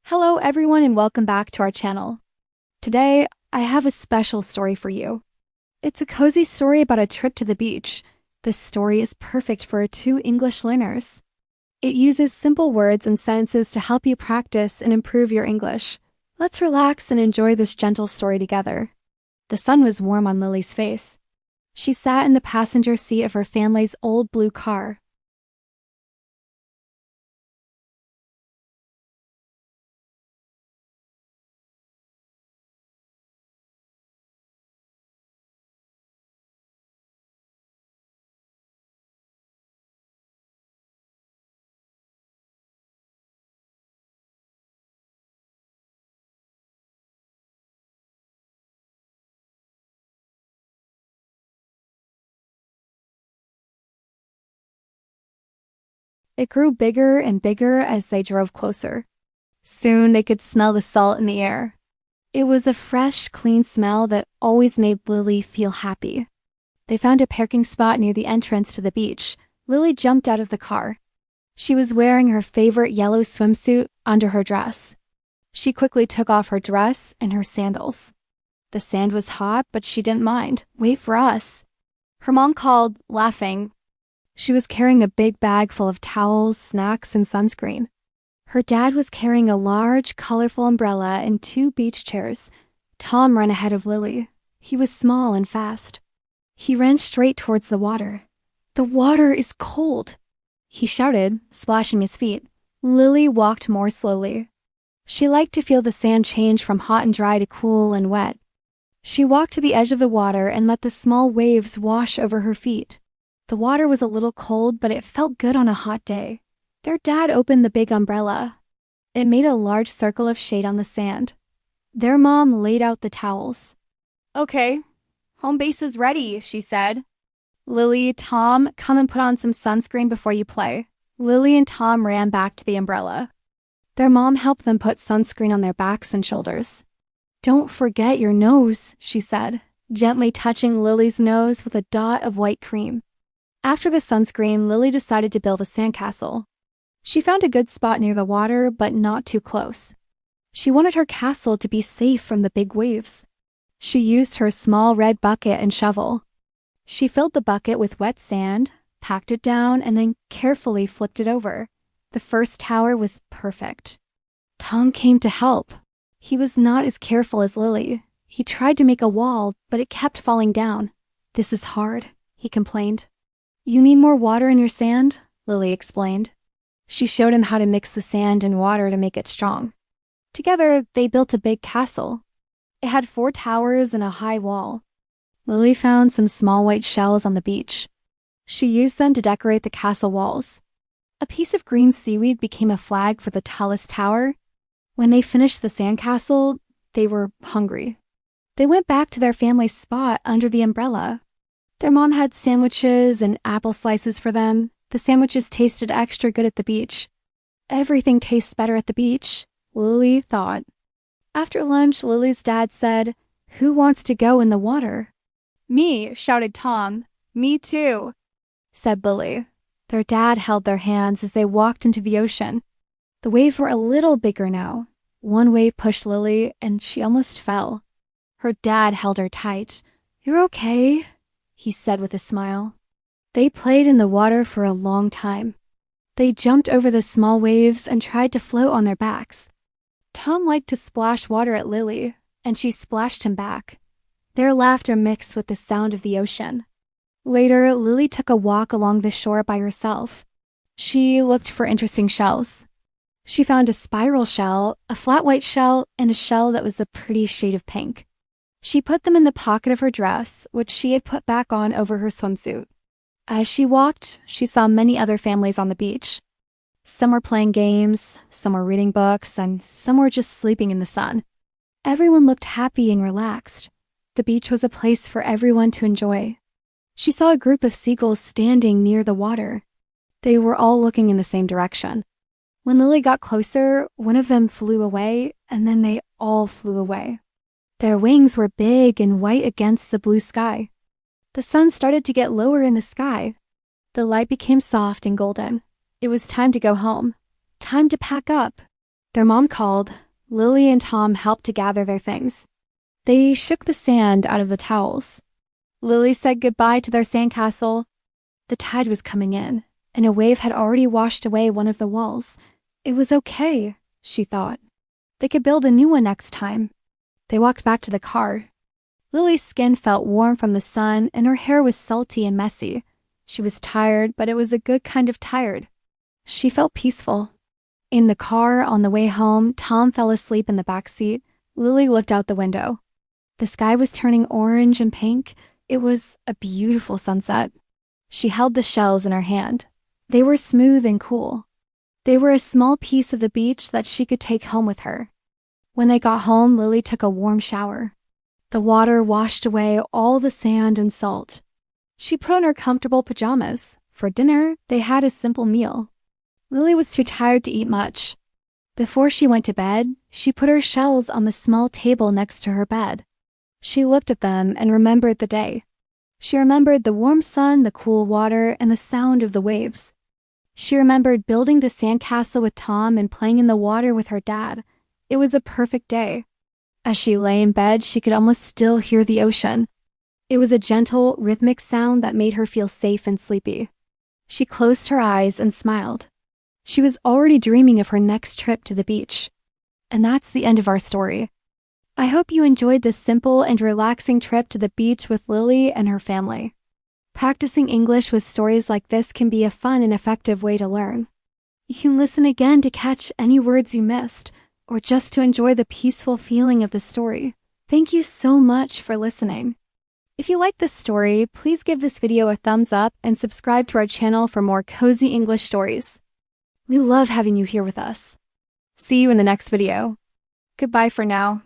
Hello everyone and welcome back to our channel. Today, I have a special story for you. It's a cozy story about a trip to the beach. This story is perfect for two English learners. It uses simple words and sentences to help you practice and improve your English. Let's relax and enjoy this gentle story together. The sun was warm on Lily's face. She sat in the passenger seat of her family's old blue car. It grew bigger and bigger as they drove closer. Soon they could smell the salt in the air. It was a fresh, clean smell that always made Lily feel happy. They found a parking spot near the entrance to the beach. Lily jumped out of the car. She was wearing her favorite yellow swimsuit under her dress. She quickly took off her dress and her sandals. The sand was hot, but she didn't mind. Wait for us. Her mom called, laughing. She was carrying a big bag full of towels, snacks, and sunscreen. Her dad was carrying a large, colorful umbrella and two beach chairs. Tom ran ahead of Lily. He was small and fast. He ran straight towards the water. "The water is cold," he shouted, splashing his feet. Lily walked more slowly. She liked to feel the sand change from hot and dry to cool and wet. She walked to the edge of the water and let the small waves wash over her feet. The water was a little cold, but it felt good on a hot day. Their dad opened the big umbrella. It made a large circle of shade on the sand. Their mom laid out the towels. "Okay, home base is ready," she said. "Lily, Tom, come and put on some sunscreen before you play." Lily and Tom ran back to the umbrella. Their mom helped them put sunscreen on their backs and shoulders. "Don't forget your nose," she said, gently touching Lily's nose with a dot of white cream. After the sunscreen, Lily decided to build a sandcastle. She found a good spot near the water, but not too close. She wanted her castle to be safe from the big waves. She used her small red bucket and shovel. She filled the bucket with wet sand, packed it down, and then carefully flipped it over. The first tower was perfect. Tom came to help. He was not as careful as Lily. He tried to make a wall, but it kept falling down. "This is hard," he complained. "You need more water in your sand," Lily explained. She showed him how to mix the sand and water to make it strong. Together, they built a big castle. It had 4 towers and a high wall. Lily found some small white shells on the beach. She used them to decorate the castle walls. A piece of green seaweed became a flag for the tallest tower. When they finished the sandcastle, they were hungry. They went back to their family's spot under the umbrella. Their mom had sandwiches and apple slices for them. The sandwiches tasted extra good at the beach. Everything tastes better at the beach, Lily thought. After lunch, Lily's dad said, "Who wants to go in the water?" "Me," shouted Tom. "Me too," said Lily. Their dad held their hands as they walked into the ocean. The waves were a little bigger now. One wave pushed Lily, and she almost fell. Her dad held her tight. "You're okay," he said with a smile. They played in the water for a long time. They jumped over the small waves and tried to float on their backs. Tom liked to splash water at Lily, and she splashed him back. Their laughter mixed with the sound of the ocean. Later, Lily took a walk along the shore by herself. She looked for interesting shells. She found a spiral shell, a flat white shell, and a shell that was a pretty shade of pink. She put them in the pocket of her dress, which she had put back on over her swimsuit. As she walked, she saw many other families on the beach. Some were playing games, some were reading books, and some were just sleeping in the sun. Everyone looked happy and relaxed. The beach was a place for everyone to enjoy. She saw a group of seagulls standing near the water. They were all looking in the same direction. When Lily got closer, one of them flew away, and then they all flew away. Their wings were big and white against the blue sky. The sun started to get lower in the sky. The light became soft and golden. It was time to go home. Time to pack up. Their mom called. Lily and Tom helped to gather their things. They shook the sand out of the towels. Lily said goodbye to their sandcastle. The tide was coming in, and a wave had already washed away one of the walls. It was okay, she thought. They could build a new one next time. They walked back to the car. Lily's skin felt warm from the sun, and her hair was salty and messy. She was tired, but it was a good kind of tired. She felt peaceful. In the car, on the way home, Tom fell asleep in the back seat. Lily looked out the window. The sky was turning orange and pink. It was a beautiful sunset. She held the shells in her hand. They were smooth and cool. They were a small piece of the beach that she could take home with her. When they got home, Lily took a warm shower. The water washed away all the sand and salt. She put on her comfortable pajamas. For dinner, they had a simple meal. Lily was too tired to eat much. Before she went to bed, she put her shells on the small table next to her bed. She looked at them and remembered the day. She remembered the warm sun, the cool water, and the sound of the waves. She remembered building the sandcastle with Tom and playing in the water with her dad. It was a perfect day. As she lay in bed, she could almost still hear the ocean. It was a gentle, rhythmic sound that made her feel safe and sleepy. She closed her eyes and smiled. She was already dreaming of her next trip to the beach. And that's the end of our story. I hope you enjoyed this simple and relaxing trip to the beach with Lily and her family. Practicing English with stories like this can be a fun and effective way to learn. You can listen again to catch any words you missed, or just to enjoy the peaceful feeling of the story. Thank you so much for listening. If you like this story, please give this video a thumbs up and subscribe to our channel for more cozy English stories. We love having you here with us. See you in the next video. Goodbye for now.